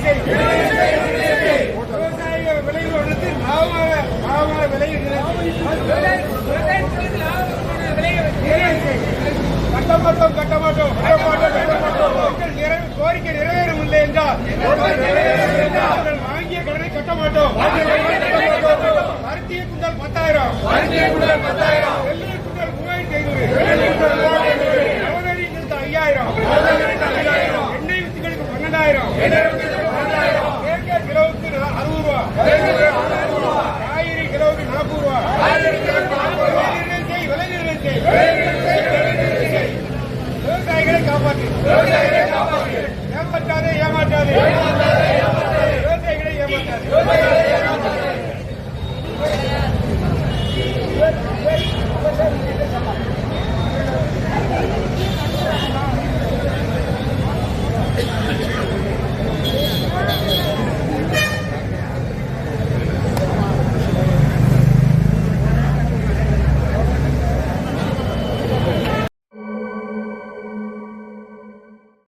செய். விவசாய விளைவுகளுக்கு லாபமான விலையை கட்டமாட்டோம். கோரிக்கை நிறைவேறும் இல்லை என்றால் வாங்கிய கடனை கட்ட மாட்டோம். பருத்திய குண்டல் 10,000, வெள்ளூர் குண்டல் 3,500, நவநரி 5,000, எண்ணெய் வித்துகளுக்கு 12,000, தேங்காய் கிலோவுக்கு 60 ரூபா, காய்கறி கிலோவுக்கு 40 ரூபா. விலை நிர்ணயம் செய். விவசாயிகளை காப்பாற்று. ஏமாற்றாதே.